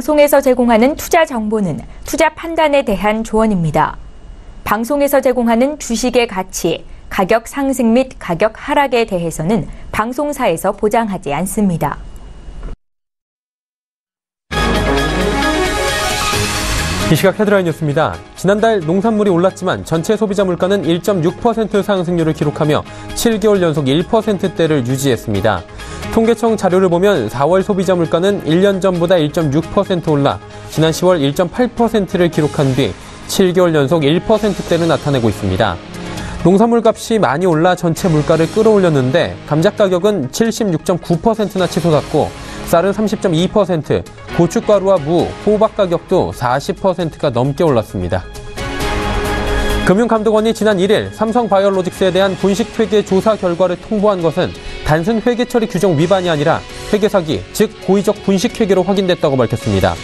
방송에서 제공하는 투자 정보는 투자 판단에 대한 조언입니다. 방송에서 제공하는 주식의 가치, 가격 상승 및 가격 하락에 대해서는 방송사에서 보장하지 않습니다. 이 시각 헤드라인 뉴스입니다. 지난달 농산물이 올랐지만 전체 소비자 물가는 1.6% 상승률을 기록하며 7개월 연속 1%대를 유지했습니다. 통계청 자료를 보면 4월 소비자 물가는 1년 전보다 1.6% 올라 지난 10월 1.8%를 기록한 뒤 7개월 연속 1%대를 나타내고 있습니다. 농산물 값이 많이 올라 전체 물가를 끌어올렸는데 감자 가격은 76.9%나 치솟았고 쌀은 30.2%, 고춧가루와 무, 호박 가격도 40%가 넘게 올랐습니다. 금융감독원이 지난 1일 삼성바이오로직스에 대한 분식회계 조사 결과를 통보한 것은 단순 회계 처리 규정 위반이 아니라 회계 사기, 즉 고의적 분식회계로 확인됐다고 밝혔습니다.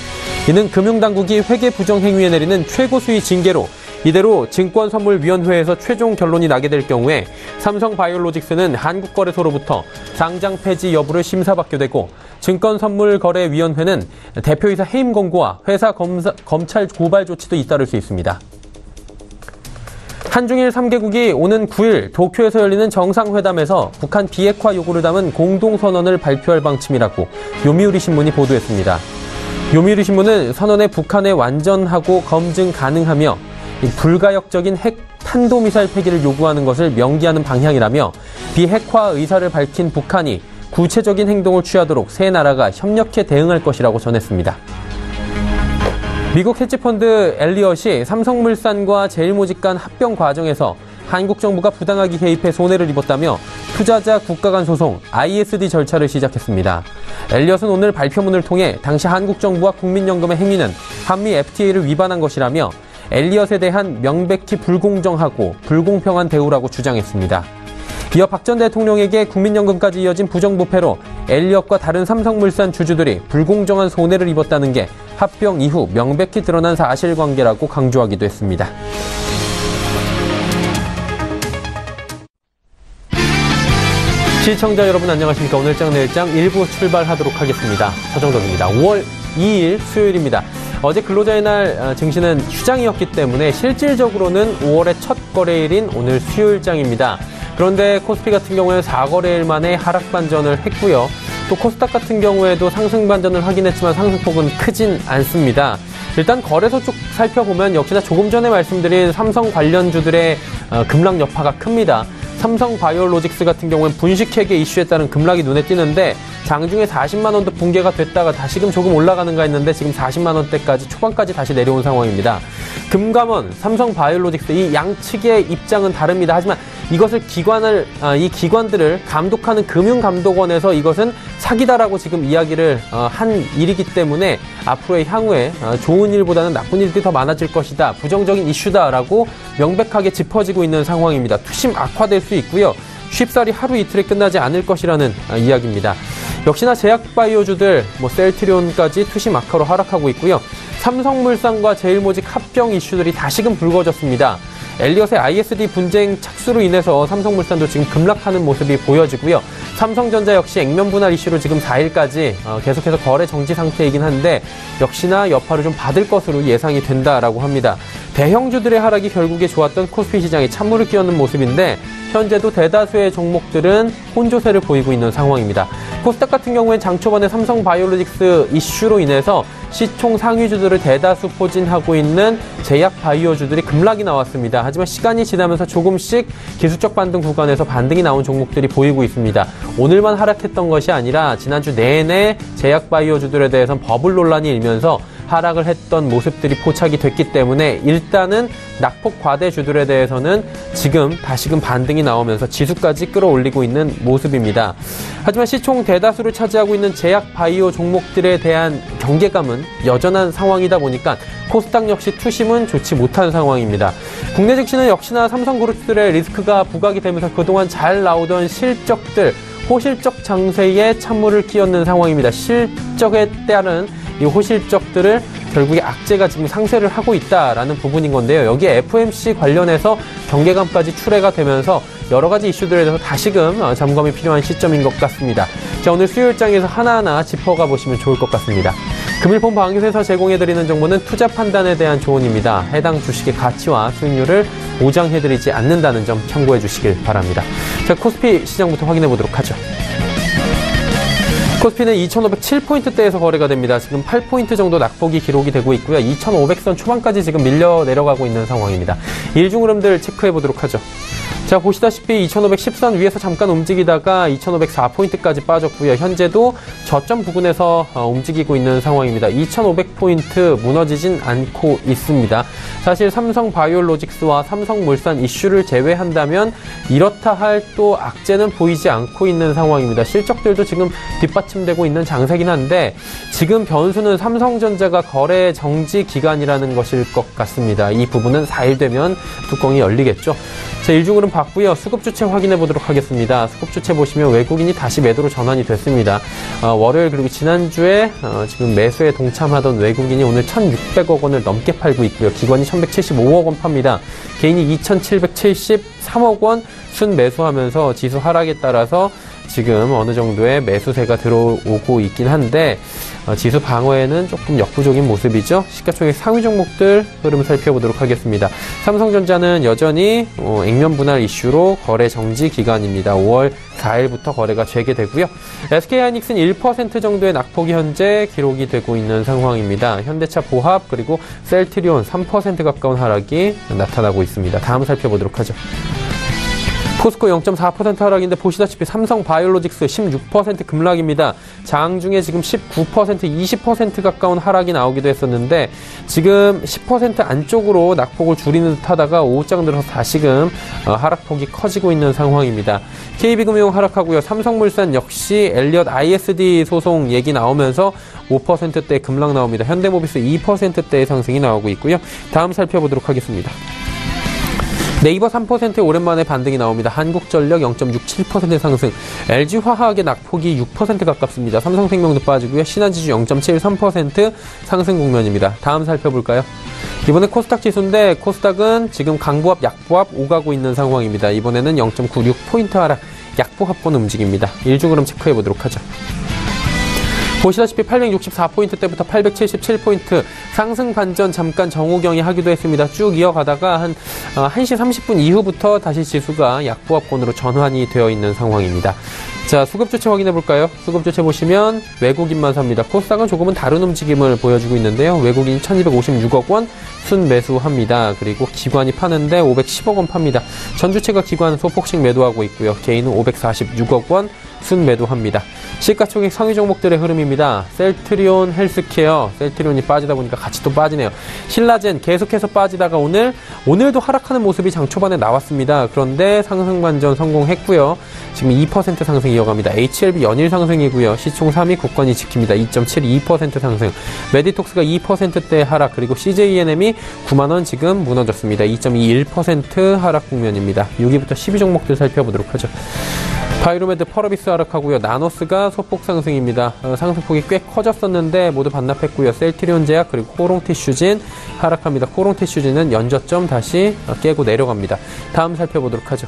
이는 금융당국이 회계 부정 행위에 내리는 최고수위 징계로 이대로 증권선물위원회에서 최종 결론이 나게 될 경우에 삼성바이오로직스는 한국거래소로부터 상장 폐지 여부를 심사받게 되고 증권선물거래위원회는 대표이사 해임 권고와 회사 검찰 고발 조치도 잇따를 수 있습니다. 한중일 3개국이 오는 9일 도쿄에서 열리는 정상회담에서 북한 비핵화 요구를 담은 공동선언을 발표할 방침이라고 요미우리 신문이 보도했습니다. 요미우리 신문은 선언에 북한의 완전하고 검증 가능하며 불가역적인 핵 탄도미사일 폐기를 요구하는 것을 명기하는 방향이라며 비핵화 의사를 밝힌 북한이 구체적인 행동을 취하도록 세 나라가 협력해 대응할 것이라고 전했습니다. 미국 헤지펀드 엘리엇이 삼성물산과 제일모직 간 합병 과정에서 한국 정부가 부당하게 개입해 손해를 입었다며 투자자 국가 간 소송 ISD 절차를 시작했습니다. 엘리엇은 오늘 발표문을 통해 당시 한국 정부와 국민연금의 행위는 한미 FTA를 위반한 것이라며 엘리엇에 대한 명백히 불공정하고 불공평한 대우라고 주장했습니다. 이어 박 전 대통령에게 국민연금까지 이어진 부정부패로 엘리엇과 다른 삼성물산 주주들이 불공정한 손해를 입었다는 게 합병 이후 명백히 드러난 사실관계라고 강조하기도 했습니다. 시청자 여러분 안녕하십니까. 오늘장 내일장 1부 출발하도록 하겠습니다. 서정덕입니다. 5월 2일 수요일입니다. 어제 근로자의 날 증시는 휴장이었기 때문에 실질적으로는 5월의 첫 거래일인 오늘 수요일장입니다. 그런데 코스피 같은 경우에는 4거래일 만에 하락 반전을 했고요. 또 코스닥 같은 경우에도 상승 반전을 확인했지만 상승폭은 크진 않습니다. 일단 거래소 쪽 살펴보면 역시나 조금 전에 말씀드린 삼성 관련주들의 급락 여파가 큽니다. 삼성바이오로직스 같은 경우는 분식회계 이슈에 따른 급락이 눈에 띄는데 장중에 40만 원도 붕괴가 됐다가 다시금 조금 올라가는가 했는데 지금 40만 원대까지 초반까지 다시 내려온 상황입니다. 금감원, 삼성바이오로직스 이 양측의 입장은 다릅니다. 하지만 이것을 이 기관들을 감독하는 금융감독원에서 이것은 사기다라고 지금 이야기를 한 일이기 때문에 앞으로의 향후에 좋은 일보다는 나쁜 일들이 더 많아질 것이다. 부정적인 이슈다라고 명백하게 짚어지고 있는 상황입니다. 투심 악화될 수 있고요. 쉽사리 하루 이틀에 끝나지 않을 것이라는 이야기입니다. 역시나 제약바이오주들, 셀트리온까지 투심 악화로 하락하고 있고요. 삼성물산과 제일모직 합병 이슈들이 다시금 불거졌습니다. 엘리엇의 ISD 분쟁 착수로 인해서 삼성물산도 지금 급락하는 모습이 보여지고요. 삼성전자 역시 액면 분할 이슈로 지금 4일까지 계속해서 거래 정지 상태이긴 한데 역시나 여파를 좀 받을 것으로 예상이 된다라고 합니다. 대형주들의 하락이 결국에 좋았던 코스피 시장에 찬물을 끼얹는 모습인데 현재도 대다수의 종목들은 혼조세를 보이고 있는 상황입니다. 코스닥 같은 경우엔 장 초반에 삼성바이오로직스 이슈로 인해서 시총 상위주들을 대다수 포진하고 있는 제약바이오주들이 급락이 나왔습니다. 하지만 시간이 지나면서 조금씩 기술적 반등 구간에서 반등이 나온 종목들이 보이고 있습니다. 오늘만 하락했던 것이 아니라 지난주 내내 제약바이오주들에 대해서는 버블 논란이 일면서 하락을 했던 모습들이 포착이 됐기 때문에 일단은 낙폭 과대주들에 대해서는 지금 다시금 반등이 나오면서 지수까지 끌어올리고 있는 모습입니다. 하지만 시총 대다수를 차지하고 있는 제약 바이오 종목들에 대한 경계감은 여전한 상황이다 보니까 코스닥 역시 투심은 좋지 못한 상황입니다. 국내 증시는 역시나 삼성그룹들의 리스크가 부각이 되면서 그동안 잘 나오던 실적들, 호실적 장세에 찬물을 끼얹는 상황입니다. 실적에 따른 이 호실적들을 결국에 악재가 지금 상쇄를 하고 있다라는 부분인 건데요. 여기에 FOMC 관련해서 경계감까지 출해가 되면서 여러 가지 이슈들에 대해서 다시금 점검이 필요한 시점인 것 같습니다. 자, 오늘 수요일장에서 하나하나 짚어가 보시면 좋을 것 같습니다. 금일폰 방송에서 제공해드리는 정보는 투자 판단에 대한 조언입니다. 해당 주식의 가치와 수익률을 보장해드리지 않는다는 점 참고해 주시길 바랍니다. 자, 코스피 시장부터 확인해 보도록 하죠. 코스피는 2,507포인트대에서 거래가 됩니다. 지금 8포인트 정도 낙폭이 기록이 되고 있고요. 2,500선 초반까지 지금 밀려 내려가고 있는 상황입니다. 일중 흐름들 체크해 보도록 하죠. 자, 보시다시피 2,510선 위에서 잠깐 움직이다가 2,504포인트까지 빠졌고요. 현재도 저점 부근에서 움직이고 있는 상황입니다. 2,500포인트 무너지진 않고 있습니다. 사실 삼성바이오로직스와 삼성물산 이슈를 제외한다면 이렇다 할 또 악재는 보이지 않고 있는 상황입니다. 실적들도 지금 뒷받침되고 있는 장세긴 한데 지금 변수는 삼성전자가 거래 정지 기간이라는 것일 것 같습니다. 이 부분은 4일 되면 뚜껑이 열리겠죠. 자, 일중으로는 봤고요. 수급주체 확인해 보도록 하겠습니다. 수급주체 보시면 외국인이 다시 매도로 전환이 됐습니다. 월요일 그리고 지난주에 지금 매수에 동참하던 외국인이 오늘 1,600억 원을 넘게 팔고 있고요. 기관이 1,175억 원 팝니다. 개인이 2,773억 원 순매수하면서 지수 하락에 따라서 지금 어느 정도의 매수세가 들어오고 있긴 한데 지수 방어에는 조금 역부족인 모습이죠. 시가총액 상위 종목들 흐름 살펴보도록 하겠습니다. 삼성전자는 여전히 액면 분할 이슈로 거래 정지 기간입니다. 5월 4일부터 거래가 재개되고요. SK하이닉스는 1% 정도의 낙폭이 현재 기록이 되고 있는 상황입니다. 현대차 보합 그리고 셀트리온 3% 가까운 하락이 나타나고 있습니다. 다음 살펴보도록 하죠. 포스코 0.4% 하락인데 보시다시피 삼성바이오로직스 16% 급락입니다. 장 중에 지금 19%, 20% 가까운 하락이 나오기도 했었는데 지금 10% 안쪽으로 낙폭을 줄이는 듯 하다가 오후장 들어서 다시금 하락폭이 커지고 있는 상황입니다. KB금융 하락하고요. 삼성물산 역시 엘리엇 ISD 소송 얘기 나오면서 5%대 급락 나옵니다. 현대모비스 2%대의 상승이 나오고 있고요. 다음 살펴보도록 하겠습니다. 네이버 3% 오랜만에 반등이 나옵니다. 한국전력 0.67% 상승, LG화학의 낙폭이 6% 가깝습니다. 삼성생명도 빠지고요. 신한지주 0.73% 상승 국면입니다. 다음 살펴볼까요? 이번에 코스닥 지수인데 코스닥은 지금 강보합, 약보합 오가고 있는 상황입니다. 이번에는 0.96포인트 하락, 약보합권 움직입니다. 일중 흐름 체크해 보도록 하죠. 보시다시피 864포인트 때부터 877포인트 상승 반전 잠깐 정호경이 하기도 했습니다. 쭉 이어가다가 한 1시 30분 이후부터 다시 지수가 약보합권으로 전환이 되어 있는 상황입니다. 자, 수급주체 확인해 볼까요? 수급주체 보시면 외국인만 삽니다. 코스닥은 조금은 다른 움직임을 보여주고 있는데요. 외국인 1256억 원 순매수합니다. 그리고 기관이 파는데 510억 원 팝니다. 전주체가 기관 소폭씩 매도하고 있고요. 개인은 546억 원 순매도합니다. 시가총액 상위 종목들의 흐름입니다. 셀트리온 헬스케어, 셀트리온이 빠지다 보니까 같이 또 빠지네요. 신라젠 계속해서 빠지다가 오늘도 하락하는 모습이 장 초반에 나왔습니다. 그런데 상승 반전 성공했고요. 지금 2% 상승 이어갑니다. HLB 연일 상승이고요. 시총 3위 국건이 지킵니다. 2.72% 상승. 메디톡스가 2%대 하락, 그리고 CJENM이 9만원 지금 무너졌습니다. 2.21% 하락 국면입니다. 6위부터 10위 종목들 살펴보도록 하죠. 바이로메드 펄어비스 하락하고요. 나노스가 소폭 상승입니다. 상승폭이 꽤 커졌었는데 모두 반납했고요. 셀트리온 제약 그리고 코롱티슈진 하락합니다. 코롱티슈진은 연저점 다시 깨고 내려갑니다. 다음 살펴보도록 하죠.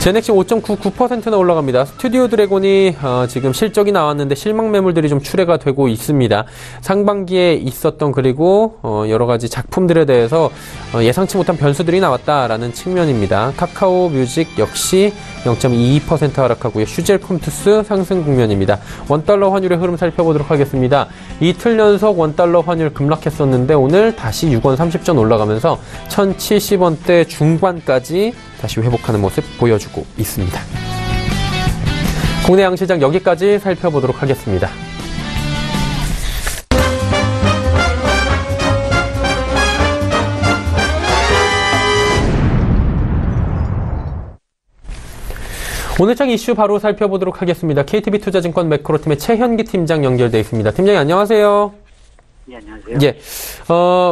제넥시 5.99%나 올라갑니다. 스튜디오 드래곤이 지금 실적이 나왔는데 실망 매물들이 좀 출회가 되고 있습니다. 상반기에 있었던 그리고 여러 가지 작품들에 대해서 예상치 못한 변수들이 나왔다라는 측면입니다. 카카오 뮤직 역시 0.22% 하락하고요. 슈젤 컴투스 상승 국면입니다. 원달러 환율의 흐름 살펴보도록 하겠습니다. 이틀 연속 원달러 환율 급락했었는데 오늘 다시 6원 30전 올라가면서 1070원대 중반까지 다시 회복하는 모습 보여주고 있습니다. 국내 양시장 여기까지 살펴보도록 하겠습니다. 오늘 장 이슈 바로 살펴보도록 하겠습니다. KTB투자증권 매크로팀의 최현기 팀장 연결되어 있습니다. 팀장님 안녕하세요. 네, 안녕하세요. 예,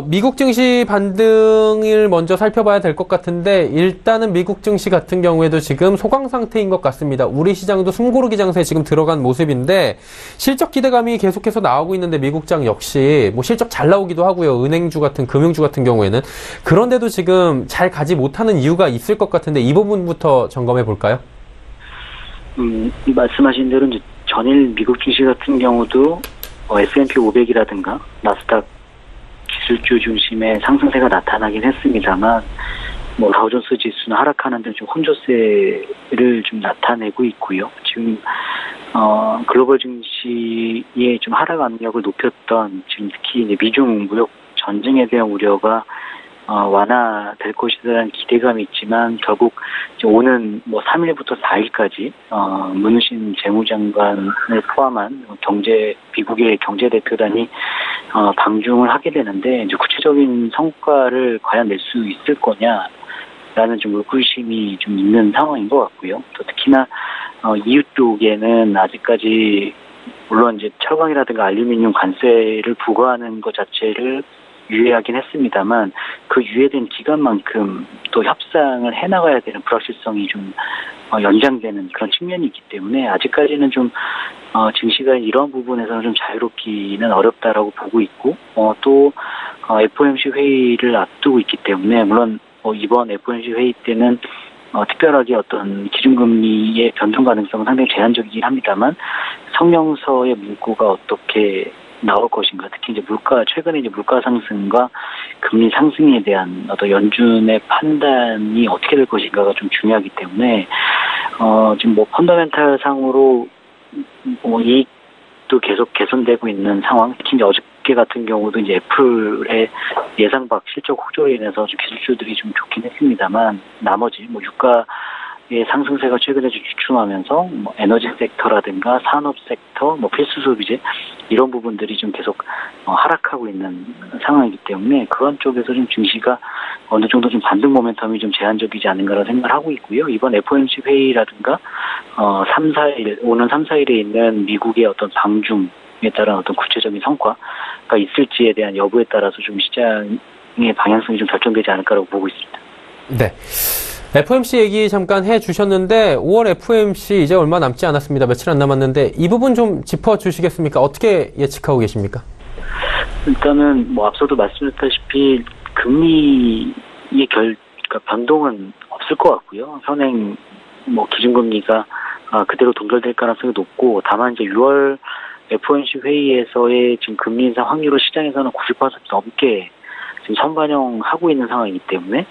미국 증시 반등을 먼저 살펴봐야 될 것 같은데 일단은 미국 증시 같은 경우에도 지금 소강 상태인 것 같습니다. 우리 시장도 숨고르기 장세에 지금 들어간 모습인데 실적 기대감이 계속해서 나오고 있는데 미국장 역시 뭐 실적 잘 나오기도 하고요. 은행주 같은 금융주 같은 경우에는 그런데도 지금 잘 가지 못하는 이유가 있을 것 같은데 이 부분부터 점검해 볼까요? 말씀하신 대로 이제 전일 미국 증시 같은 경우도 S&P 500이라든가 나스닥 기술주 중심의 상승세가 나타나긴 했습니다만 다우존스 지수는 하락하는 등 좀 혼조세를 좀 나타내고 있고요. 지금 글로벌 증시의 좀 하락 압력을 높였던 지금 특히 이제 미중 무역 전쟁에 대한 우려가 완화될 것이라는 기대감이 있지만 결국 오는 3일부터 4일까지 문우신 재무장관을 포함한 미국의 경제대표단이 방중을 하게 되는데 이제 구체적인 성과를 과연 낼 수 있을 거냐라는 좀 의구심이 좀 있는 상황인 것 같고요. 또 특히나 EU 쪽에는 아직까지 물론 이제 철강이라든가 알루미늄 관세를 부과하는 것 자체를 유예하긴 했습니다만 그 유예된 기간만큼 또 협상을 해나가야 되는 불확실성이 좀 연장되는 그런 측면이 있기 때문에 아직까지는 좀 증시가 이런 부분에서는 좀 자유롭기는 어렵다라고 보고 있고 또 FOMC 회의를 앞두고 있기 때문에 물론 이번 FOMC 회의 때는 특별하게 어떤 기준금리의 변동 가능성은 상당히 제한적이긴 합니다만 성명서의 문구가 어떻게 나올 것인가, 특히 이제 최근에 이제 물가 상승과 금리 상승에 대한 어떤 연준의 판단이 어떻게 될 것인가가 좀 중요하기 때문에, 지금 펀더멘탈 상으로 이익도 계속 개선되고 있는 상황, 특히 이제 어저께 같은 경우도 이제 애플의 예상 밖 실적 호조로 인해서 좀 기술주들이 좀 좋긴 했습니다만, 나머지 유가의 상승세가 최근에 좀 주춤하면서 에너지 섹터라든가 산업 섹터, 필수 소비재 이런 부분들이 좀 계속 하락하고 있는 상황이기 때문에 그런 쪽에서 좀 증시가 어느 정도 좀 반등 모멘텀이 좀 제한적이지 않은가라고 생각을 하고 있고요. 이번 FOMC 회의라든가 3-4일 오는 3-4일에 있는 미국의 어떤 방중에 따른 어떤 구체적인 성과가 있을지에 대한 여부에 따라서 좀 시장의 방향성이 좀 결정되지 않을까라고 보고 있습니다. 네. FOMC 얘기 잠깐 해주셨는데 5월 FOMC 이제 얼마 남지 않았습니다. 며칠 안 남았는데 이 부분 좀 짚어주시겠습니까? 어떻게 예측하고 계십니까? 일단은 앞서도 말씀드렸다시피 금리의 그러니까 변동은 없을 것 같고요. 현행 기준금리가 그대로 동결될 가능성이 높고 다만 이제 6월 FOMC 회의에서의 지금 금리 인상 확률을 시장에서는 90% 넘게 지금 선반영하고 있는 상황이기 때문에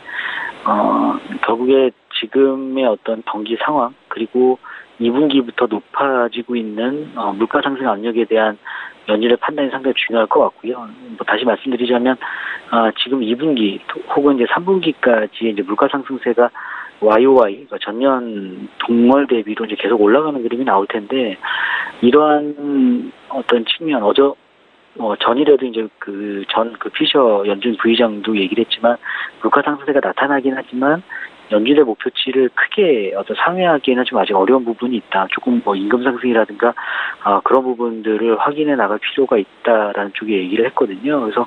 결국에 지금의 어떤 경기 상황 그리고 2분기부터 높아지고 있는 물가 상승 압력에 대한 연준의 판단이 상당히 중요할 것 같고요. 다시 말씀드리자면 지금 2분기 혹은 이제 3분기까지 이제 물가 상승세가 YOY 그러니까 전년 동월 대비로 이제 계속 올라가는 그림이 나올 텐데 이러한 어떤 측면 전일에도 이제 그 피셔 연준 부의장도 얘기를 했지만 물가 상승세가 나타나긴 하지만 연준의 목표치를 크게 상회하기에는 좀 아직 어려운 부분이 있다. 조금 임금 상승이라든가 그런 부분들을 확인해 나갈 필요가 있다라는 쪽에 얘기를 했거든요. 그래서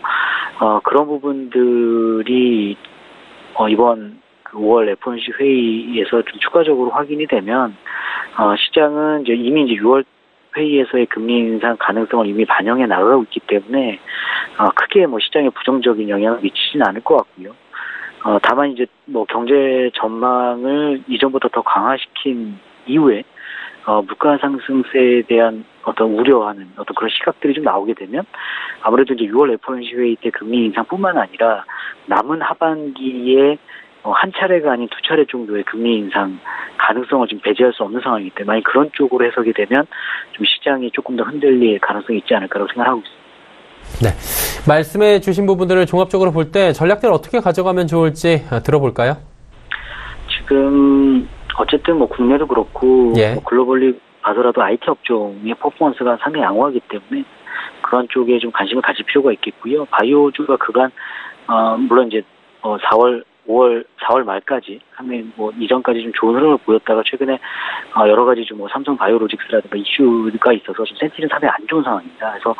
그런 부분들이 이번 5월 FOMC 회의에서 좀 추가적으로 확인이 되면 시장은 이미 6월 회의에서의 금리 인상 가능성을 이미 반영해 나가고 있기 때문에 크게 시장에 부정적인 영향을 미치지는 않을 것 같고요. 다만 이제 경제 전망을 이전보다 더 강화시킨 이후에 물가 상승세에 대한 어떤 우려하는 어떤 그런 시각들이 좀 나오게 되면 아무래도 이제 6월 FOMC 회의 때 금리 인상뿐만 아니라 남은 하반기에 한 차례가 아닌 두 차례 정도의 금리 인상 가능성을 좀 배제할 수 없는 상황이기 때문에 만약 그런 쪽으로 해석이 되면 좀 시장이 조금 더 흔들릴 가능성이 있지 않을까라고 생각하고 있습니다. 네, 말씀해 주신 부분들을 종합적으로 볼 때 전략들 어떻게 가져가면 좋을지 들어볼까요? 지금 어쨌든 국내도 그렇고 글로벌리 봐서라도 IT 업종의 퍼포먼스가 상당히 양호하기 때문에 그런 쪽에 좀 관심을 가질 필요가 있겠고요. 바이오주가 그간 물론 이제 4월 말까지 상당히 이전까지 좀 좋은 흐름을 보였다가 최근에 여러 가지 좀 삼성 바이오로직스라든가 이슈가 있어서 좀 센티는 상당히 안 좋은 상황입니다. 그래서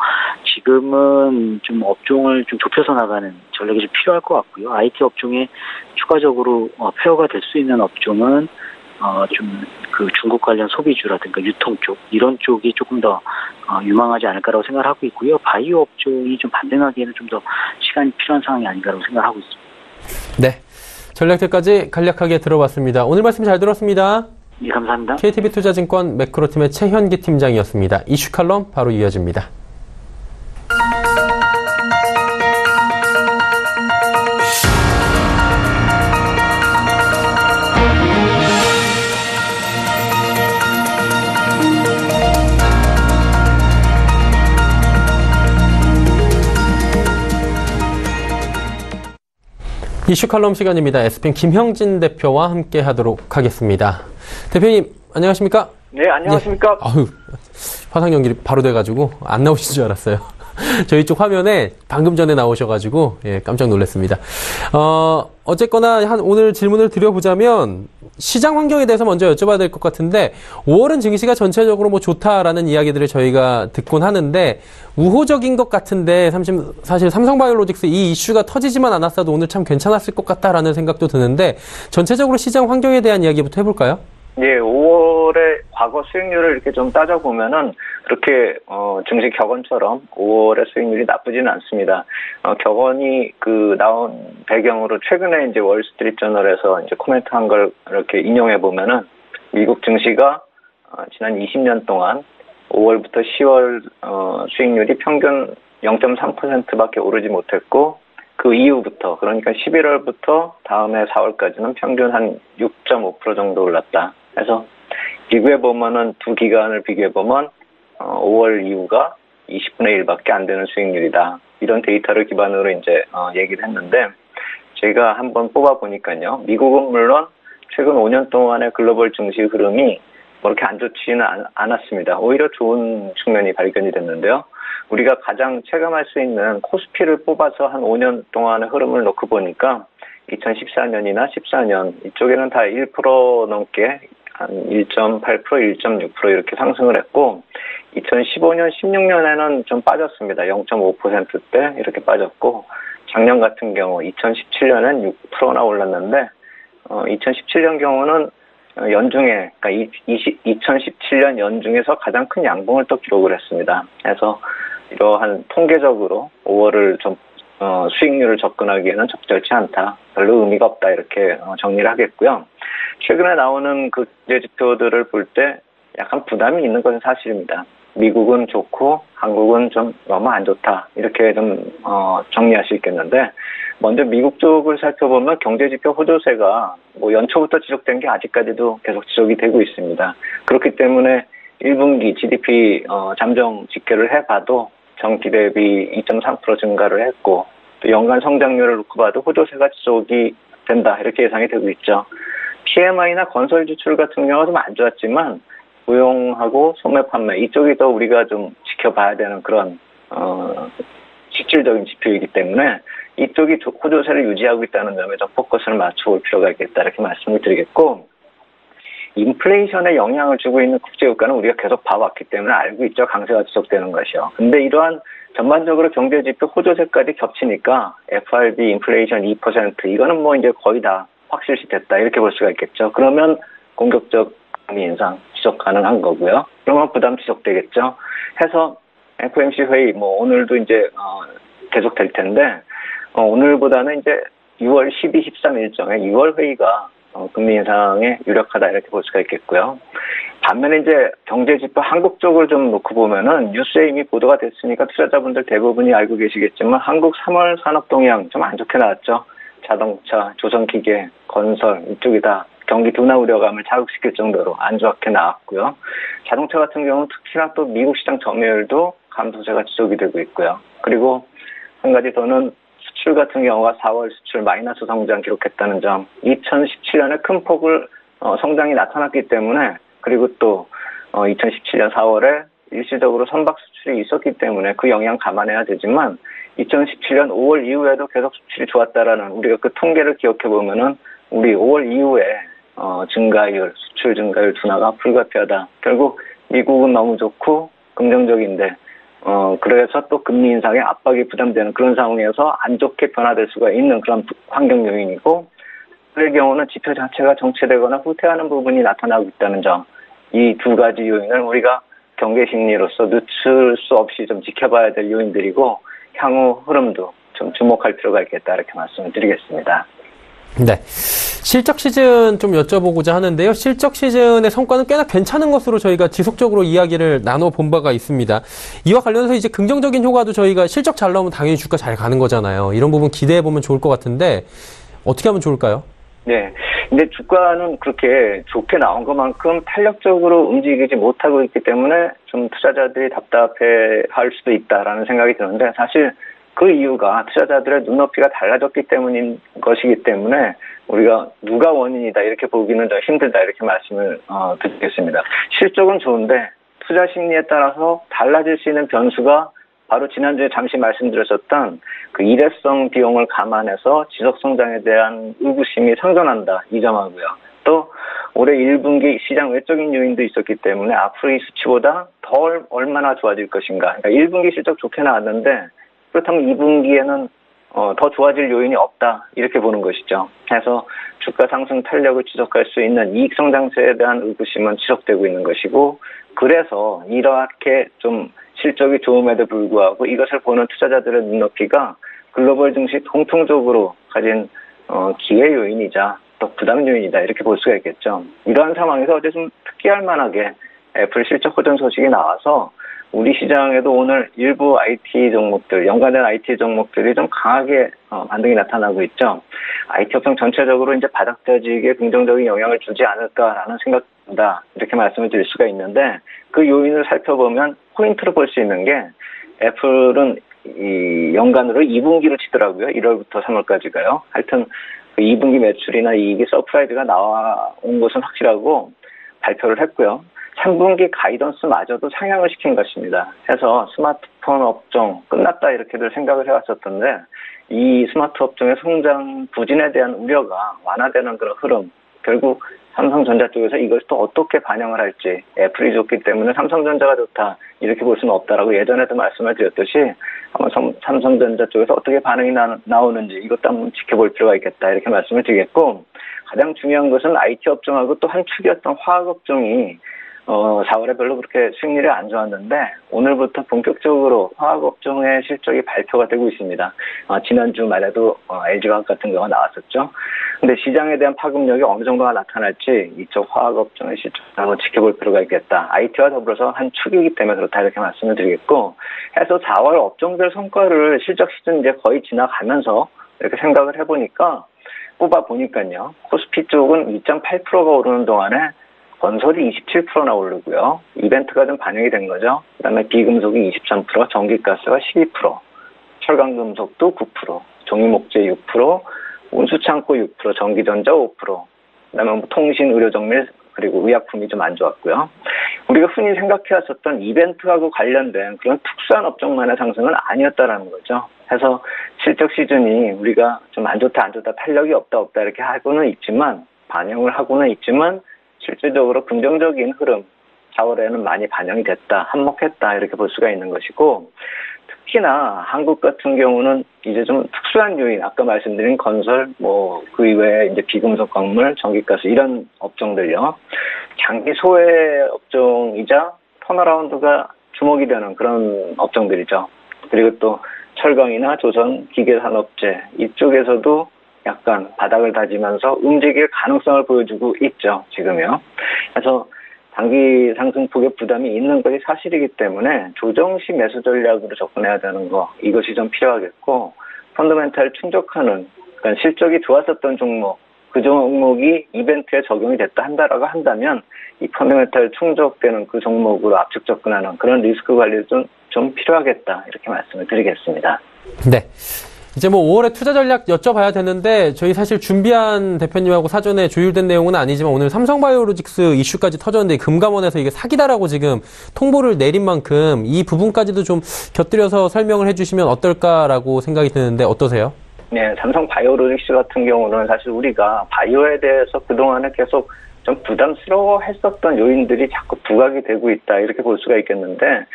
지금은 좀 업종을 좀 좁혀서 나가는 전략이 좀 필요할 것 같고요. IT 업종에 추가적으로 페어가 될 수 있는 업종은 좀 그 중국 관련 소비주라든가 유통 쪽 이런 쪽이 조금 더 유망하지 않을까라고 생각을 하고 있고요. 바이오 업종이 좀 반등하기에는 좀 더 시간이 필요한 상황이 아닌가라고 생각을 하고 있습니다. 네, 전략들까지 간략하게 들어봤습니다. 오늘 말씀 잘 들었습니다. 네, 감사합니다. KTB투자증권 매크로팀의 최현기 팀장이었습니다. 이슈 칼럼 바로 이어집니다. 이슈 칼럼 시간입니다. SPN 김형진 대표와 함께 하도록 하겠습니다. 대표님, 안녕하십니까? 네, 안녕하십니까? 예. 아유, 화상 연결이 바로 돼가지고 안 나오신 줄 알았어요. 저희 쪽 화면에 방금 전에 나오셔가지고 예, 깜짝 놀랐습니다. 어쨌거나 오늘 질문을 드려보자면 시장 환경에 대해서 먼저 여쭤봐야 될 것 같은데 5월은 증시가 전체적으로 뭐 좋다라는 이야기들을 저희가 듣곤 하는데 우호적인 것 같은데 사실 삼성바이오로직스 이 이슈가 터지지만 않았어도 오늘 참 괜찮았을 것 같다라는 생각도 드는데 전체적으로 시장 환경에 대한 이야기부터 해볼까요? 예, 5월의 과거 수익률을 이렇게 좀 따져보면은 그렇게 증시 격언처럼 5월의 수익률이 나쁘지는 않습니다. 격언이 나온 배경으로 최근에 이제 월스트리트저널에서 이제 코멘트한 걸 이렇게 인용해 보면은 미국 증시가 지난 20년 동안 5월부터 10월 수익률이 평균 0.3%밖에 오르지 못했고 그 이후부터 그러니까 11월부터 다음해 4월까지는 평균 한 6.5% 정도 올랐다. 그래서 비교해 보면은 두 기간을 비교해 보면 5월 이후가 20분의 1밖에 안 되는 수익률이다. 이런 데이터를 기반으로 이제 얘기를 했는데 제가 한번 뽑아 보니까요. 미국은 물론 최근 5년 동안의 글로벌 증시 흐름이 그렇게 안 좋지는 않았습니다. 오히려 좋은 측면이 발견이 됐는데요. 우리가 가장 체감할 수 있는 코스피를 뽑아서 한 5년 동안의 흐름을 놓고 보니까 2014년이나 14년 이쪽에는 다 1% 넘게 한 1.8%, 1.6% 이렇게 상승을 했고 2015년, 16년에는 좀 빠졌습니다. 0.5%대 이렇게 빠졌고 작년 같은 경우 2017년엔 6%나 올랐는데 2017년 경우는 연중에 그러니까 2017년 연중에서 가장 큰 양봉을 또 기록을 했습니다. 그래서 이러한 통계적으로 5월을 좀 수익률을 접근하기에는 적절치 않다. 별로 의미가 없다. 이렇게 정리를 하겠고요. 최근에 나오는 그 경제 지표들을 볼 때 약간 부담이 있는 것은 사실입니다. 미국은 좋고 한국은 좀 너무 안 좋다. 이렇게 좀 정리할 수 있겠는데 먼저 미국 쪽을 살펴보면 경제지표 호조세가 뭐 연초부터 지속된 게 아직까지도 계속 지속이 되고 있습니다. 그렇기 때문에 1분기 GDP 잠정 집계를 해봐도 전기 대비 2.3% 증가를 했고 또 연간 성장률을 놓고 봐도 호조세가 지속이 된다 이렇게 예상이 되고 있죠. PMI나 건설 지출 같은 경우는 좀 안 좋았지만 고용하고 소매 판매 이쪽이 더 우리가 좀 지켜봐야 되는 그런 실질적인 지표이기 때문에 이쪽이 호조세를 유지하고 있다는 점에 좀 포커스를 맞춰볼 필요가 있겠다 이렇게 말씀을 드리겠고 인플레이션에 영향을 주고 있는 국제유가는 우리가 계속 봐왔기 때문에 알고 있죠. 강세가 지속되는 것이요. 근데 이러한 전반적으로 경제지표 호조세까지 겹치니까 FRB 인플레이션 2% 이거는 뭐 이제 거의 다 확실시 됐다 이렇게 볼 수가 있겠죠. 그러면 공격적 금리 인상 지속 가능한 거고요. 그러면 부담 지속되겠죠. 해서 FOMC 회의 뭐 오늘도 이제 계속 될 텐데 오늘보다는 이제 6월 12, 13 일정에 6월 회의가 금리 인상에 유력하다 이렇게 볼 수가 있겠고요. 반면에 이제 경제지표 한국 쪽을 좀 놓고 보면은 뉴스에 이미 보도가 됐으니까 투자자분들 대부분이 알고 계시겠지만 한국 3월 산업 동향 좀 안 좋게 나왔죠. 자동차, 조선기계, 건설 이쪽이 다 경기 둔화 우려감을 자극시킬 정도로 안 좋게 나왔고요. 자동차 같은 경우는 특히나 또 미국 시장 점유율도 감소세가 지속이 되고 있고요. 그리고 한 가지 더는 수출 같은 경우가 4월 수출 마이너스 성장 기록했다는 점, 2017년에 큰 폭을 성장이 나타났기 때문에 그리고 또 2017년 4월에 일시적으로 선박 수출이 있었기 때문에 그 영향 감안해야 되지만 2017년 5월 이후에도 계속 수출이 좋았다라는 우리가 그 통계를 기억해 보면은 우리 5월 이후에 증가율, 수출 증가율 둔화가 불가피하다. 결국 미국은 너무 좋고 긍정적인데 그래서 또 금리 인상에 압박이 부담되는 그런 상황에서 안 좋게 변화될 수가 있는 그런 환경 요인이고 그의 경우는 지표 자체가 정체되거나 후퇴하는 부분이 나타나고 있다는 점. 이 두 가지 요인을 우리가 경계 심리로서 늦출 수 없이 좀 지켜봐야 될 요인들이고 향후 흐름도 좀 주목할 필요가 있겠다 이렇게 말씀을 드리겠습니다. 네. 실적 시즌 좀 여쭤보고자 하는데요. 실적 시즌의 성과는 꽤나 괜찮은 것으로 저희가 지속적으로 이야기를 나눠본 바가 있습니다. 이와 관련해서 이제 긍정적인 효과도 저희가 실적 잘 나오면 당연히 주가 잘 가는 거잖아요. 이런 부분 기대해보면 좋을 것 같은데 어떻게 하면 좋을까요? 네. 근데 주가는 그렇게 좋게 나온 것만큼 탄력적으로 움직이지 못하고 있기 때문에 좀 투자자들이 답답해 할 수도 있다라는 생각이 드는데 사실 그 이유가 투자자들의 눈높이가 달라졌기 때문인 것이기 때문에 우리가 누가 원인이다 이렇게 보기는 좀 힘들다 이렇게 말씀을 드리겠습니다. 실적은 좋은데 투자 심리에 따라서 달라질 수 있는 변수가 바로 지난주에 잠시 말씀드렸었던 그 일회성 비용을 감안해서 지속성장에 대한 의구심이 상존한다 이 점하고요. 또 올해 1분기 시장 외적인 요인도 있었기 때문에 앞으로 이 수치보다 더 얼마나 좋아질 것인가. 그러니까 1분기 실적 좋게 나왔는데 그렇다면 2분기에는 더 좋아질 요인이 없다 이렇게 보는 것이죠. 그래서 주가 상승 탄력을 지속할 수 있는 이익 성장세에 대한 의구심은 지속되고 있는 것이고 그래서 이렇게 좀 실적이 좋음에도 불구하고 이것을 보는 투자자들의 눈높이가 글로벌 증시 공통적으로 가진 기회 요인이자 또 부담 요인이다 이렇게 볼 수가 있겠죠. 이러한 상황에서 어제 좀 특이할 만하게 애플 실적 호전 소식이 나와서 우리 시장에도 오늘 일부 IT 종목들, 연관된 IT 종목들이 좀 강하게 반등이 나타나고 있죠. IT 업종 전체적으로 이제 바닥짜지기에 긍정적인 영향을 주지 않을까라는 생각입니다. 이렇게 말씀을 드릴 수가 있는데 그 요인을 살펴보면 포인트로 볼 수 있는 게 애플은 이 연간으로 2분기를 치더라고요. 1월부터 3월까지가요. 하여튼 그 2분기 매출이나 이익이 서프라이즈가 나온 것은 확실하고 발표를 했고요. 3분기 가이던스마저도 상향을 시킨 것입니다. 해서 스마트폰 업종 끝났다 이렇게들 생각을 해왔었던데 이 스마트 업종의 성장 부진에 대한 우려가 완화되는 그런 흐름 결국 삼성전자 쪽에서 이걸 또 어떻게 반영을 할지 애플이 좋기 때문에 삼성전자가 좋다 이렇게 볼 수는 없다라고 예전에도 말씀을 드렸듯이 한번 삼성전자 쪽에서 어떻게 반응이 나오는지 이것도 한번 지켜볼 필요가 있겠다 이렇게 말씀을 드리겠고 가장 중요한 것은 IT 업종하고 또 한 축이었던 화학 업종이 4월에 별로 그렇게 수익률이 안 좋았는데 오늘부터 본격적으로 화학업종의 실적이 발표가 되고 있습니다. 지난주 말에도 LG화학 같은 경우가 나왔었죠. 근데 시장에 대한 파급력이 어느 정도가 나타날지 이쪽 화학업종의 실적을 한번 지켜볼 필요가 있겠다. IT와 더불어서 한 축이기 때문에 그렇다 이렇게 말씀을 드리겠고 해서 4월 업종별 성과를 실적 시즌 이제 거의 지나가면서 이렇게 생각을 해보니까 뽑아보니까요. 코스피 쪽은 2.8%가 오르는 동안에 건설이 27%나 오르고요. 이벤트가 좀 반영이 된 거죠. 그다음에 비금속이 23%, 전기가스가 12%, 철강금속도 9%, 종이목재 6%, 운수창고 6%, 전기전자 5%, 그다음에 뭐 통신, 의료정밀 그리고 의약품이 좀 안 좋았고요. 우리가 흔히 생각해왔었던 이벤트하고 관련된 그런 특수한 업종만의 상승은 아니었다라는 거죠. 그래서 실적 시즌이 우리가 좀 안 좋다 탄력이 없다 이렇게 하고는 있지만 반영을 하고는 있지만 실질적으로 긍정적인 흐름 4월에는 많이 반영이 됐다, 한몫했다 이렇게 볼 수가 있는 것이고 특히나 한국 같은 경우는 이제 좀 특수한 요인 아까 말씀드린 건설 그 이외에 이제 비금속 광물, 전기가스 이런 업종들요 장기 소외 업종이자 턴어라운드가 주목이 되는 그런 업종들이죠. 그리고 또 철강이나 조선, 기계산업재 이쪽에서도 약간 바닥을 다지면서 움직일 가능성을 보여주고 있죠. 지금요. 그래서 단기 상승폭의 부담이 있는 것이 사실이기 때문에 조정시 매수 전략으로 접근해야 되는 거 이것이 좀 필요하겠고 펀더멘탈 충족하는 그러니까 실적이 좋았었던 종목 그 종목이 이벤트에 적용이 됐다 한다면 이 펀더멘탈 충족되는 그 종목으로 압축 접근하는 그런 리스크 관리도 좀 필요하겠다 이렇게 말씀을 드리겠습니다. 네. 이제 5월에 투자 전략 여쭤봐야 되는데 저희 사실 준비한 대표님하고 사전에 조율된 내용은 아니지만 오늘 삼성바이오로직스 이슈까지 터졌는데 금감원에서 이게 사기다라고 지금 통보를 내린 만큼 이 부분까지도 좀 곁들여서 설명을 해주시면 어떨까라고 생각이 드는데 어떠세요? 네, 삼성바이오로직스 같은 경우는 사실 우리가 바이오에 대해서 그동안에 계속 좀 부담스러워 했었던 요인들이 자꾸 부각이 되고 있다 이렇게 볼 수가 있겠는데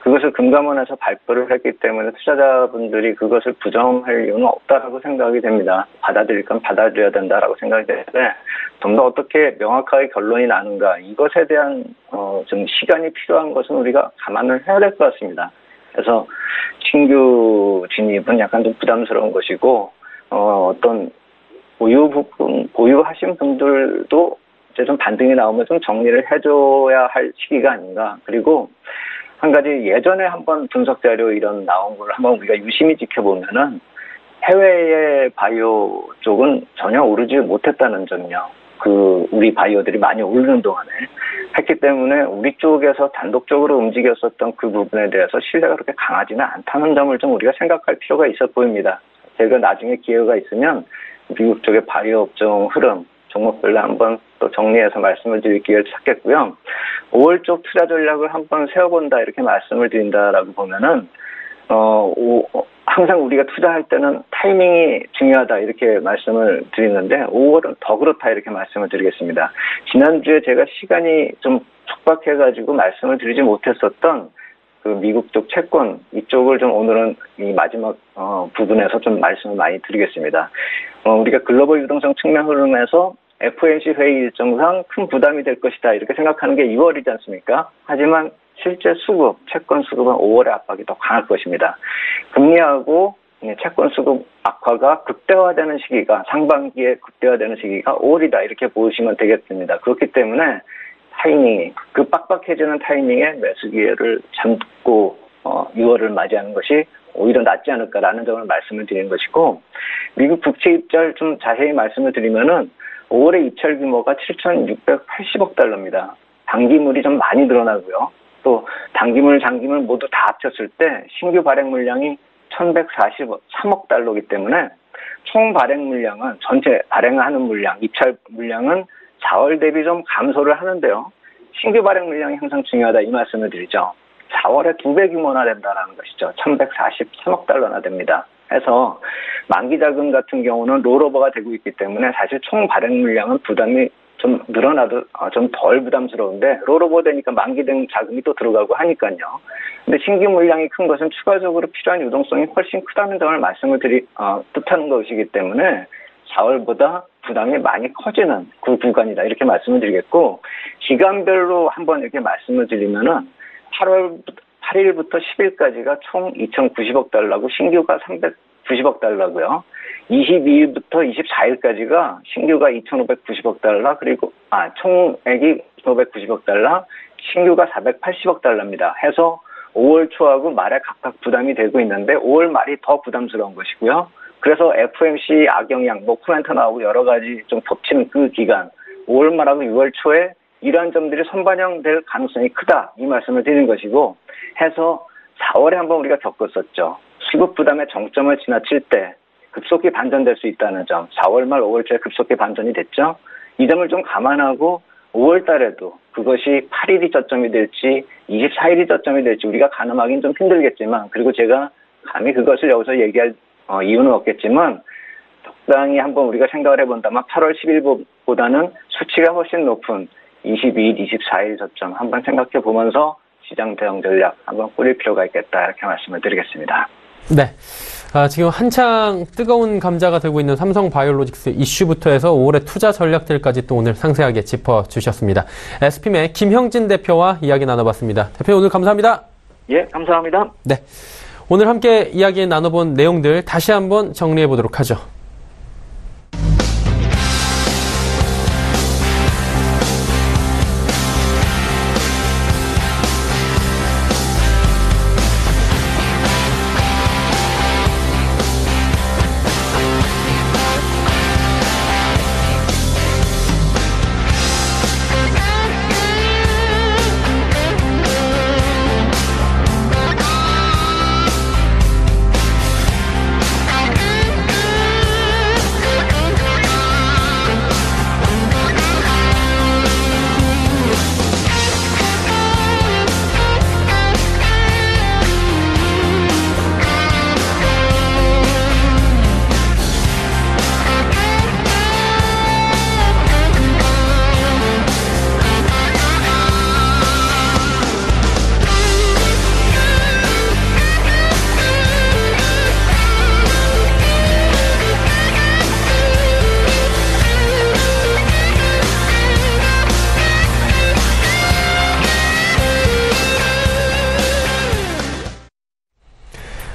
그것을 금감원에서 발표를 했기 때문에 투자자분들이 그것을 부정할 이유는 없다라고 생각이 됩니다. 받아들일 건 받아들여야 된다라고 생각이 되는데 좀 더 어떻게 명확하게 결론이 나는가 이것에 대한 좀 시간이 필요한 것은 우리가 감안을 해야 될 것 같습니다. 그래서 신규 진입은 약간 좀 부담스러운 것이고 어떤 보유하신 분들도 이제 좀 반등이 나오면 좀 정리를 해줘야 할 시기가 아닌가. 그리고 한 가지 예전에 한번 분석 자료 이런 나온 걸 한번 우리가 유심히 지켜보면은 해외의 바이오 쪽은 전혀 오르지 못했다는 점이요. 우리 바이오들이 많이 오르는 동안에 했기 때문에 우리 쪽에서 단독적으로 움직였었던 그 부분에 대해서 신뢰가 그렇게 강하지는 않다는 점을 좀 우리가 생각할 필요가 있어 보입니다. 제가 나중에 기회가 있으면 미국 쪽의 바이오 업종 흐름, 종목별로 한번 또 정리해서 말씀을 드릴 기회를 찾겠고요. 5월 쪽 투자 전략을 한번 세워본다 이렇게 말씀을 드린다라고 보면은 항상 우리가 투자할 때는 타이밍이 중요하다 이렇게 말씀을 드리는데 5월은 더 그렇다 이렇게 말씀을 드리겠습니다. 지난주에 제가 시간이 좀 촉박해가지고 말씀을 드리지 못했었던 그 미국 쪽 채권 이쪽을 좀 오늘은 이 마지막 부분에서 좀 말씀을 많이 드리겠습니다. 우리가 글로벌 유동성 측면 흐름에서 FOMC 회의 일정상 큰 부담이 될 것이다 이렇게 생각하는 게 2월이지 않습니까? 하지만 실제 수급, 채권 수급은 5월의 압박이 더 강할 것입니다. 금리하고 채권 수급 악화가 극대화되는 시기가 상반기에 극대화되는 시기가 5월이다 이렇게 보시면 되겠습니다. 그렇기 때문에 타이밍이 그 빡빡해지는 타이밍에 매수 기회를 잡고 6월을 맞이하는 것이 오히려 낫지 않을까라는 점을 말씀을 드리는 것이고 미국 국채 입절 좀 자세히 말씀을 드리면은 5월의 입찰 규모가 7,680억 달러입니다. 단기물이 좀 많이 늘어나고요. 또 단기물, 장기물 모두 다 합쳤을 때 신규 발행 물량이 1,143억 달러이기 때문에 총 발행 물량은 전체 발행하는 물량, 입찰 물량은 4월 대비 좀 감소를 하는데요. 신규 발행 물량이 항상 중요하다 이 말씀을 드리죠. 4월에 2배 규모나 된다는 것이죠. 1,143억 달러나 됩니다. 해서 만기 자금 같은 경우는 롤오버가 되고 있기 때문에 사실 총 발행 물량은 부담이 좀 늘어나도 좀 덜 부담스러운데 롤오버 되니까 만기 등 자금이 또 들어가고 하니까요. 근데 신규 물량이 큰 것은 추가적으로 필요한 유동성이 훨씬 크다는 점을 말씀을 뜻하는 것이기 때문에 4월보다 부담이 많이 커지는 그 구간이다 이렇게 말씀을 드리겠고 기간별로 한번 이렇게 말씀을 드리면은 8일부터 10일까지가 총 2,090억 달러고 신규가 390억 달러고요. 22일부터 24일까지가 신규가 2,590억 달러 그리고 총액이 2,590억 달러 신규가 480억 달러입니다. 해서 5월 초하고 말에 각각 부담이 되고 있는데 5월 말이 더 부담스러운 것이고요. 그래서 FOMC 악영향, 코멘트 나오고 여러 가지 좀 겹치는 그 기간 5월 말하고 6월 초에 이러한 점들이 선반영될 가능성이 크다 이 말씀을 드리는 것이고 해서 4월에 한번 우리가 겪었었죠. 수급 부담의 정점을 지나칠 때 급속히 반전될 수 있다는 점 4월 말 5월 초에 급속히 반전이 됐죠. 이 점을 좀 감안하고 5월 달에도 그것이 8일이 저점이 될지 24일이 저점이 될지 우리가 가늠하기는 좀 힘들겠지만 그리고 제가 감히 그것을 여기서 얘기할 이유는 없겠지만 적당히 한번 우리가 생각을 해본다면 8월 10일보다는 수치가 훨씬 높은 22일, 24일 저점 한번 생각해 보면서 시장 대응 전략 한번 꾸릴 필요가 있겠다 이렇게 말씀을 드리겠습니다. 네. 지금 한창 뜨거운 감자가 되고 있는 삼성 바이오로직스 이슈부터 해서 5월의 투자 전략들까지 또 오늘 상세하게 짚어주셨습니다. SPM의 김형진 대표와 이야기 나눠봤습니다. 대표님 오늘 감사합니다. 예, 감사합니다. 네. 오늘 함께 이야기 나눠본 내용들 다시 한번 정리해 보도록 하죠.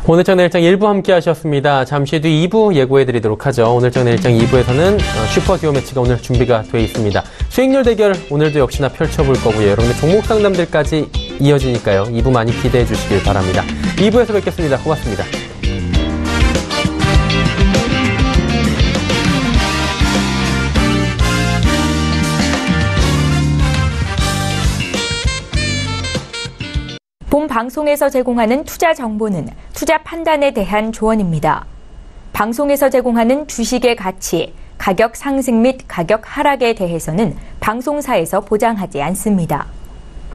오늘장 내일장 1부 함께 하셨습니다. 잠시 뒤 2부 예고해드리도록 하죠. 오늘장 내일장 2부에서는 슈퍼듀오 매치가 오늘 준비가 되어 있습니다. 수익률 대결 오늘도 역시나 펼쳐볼 거고요. 여러분의 종목 상담들까지 이어지니까요. 2부 많이 기대해 주시길 바랍니다. 2부에서 뵙겠습니다. 고맙습니다. 본 방송에서 제공하는 투자 정보는 투자 판단에 대한 조언입니다. 방송에서 제공하는 주식의 가치, 가격 상승 및 가격 하락에 대해서는 방송사에서 보장하지 않습니다.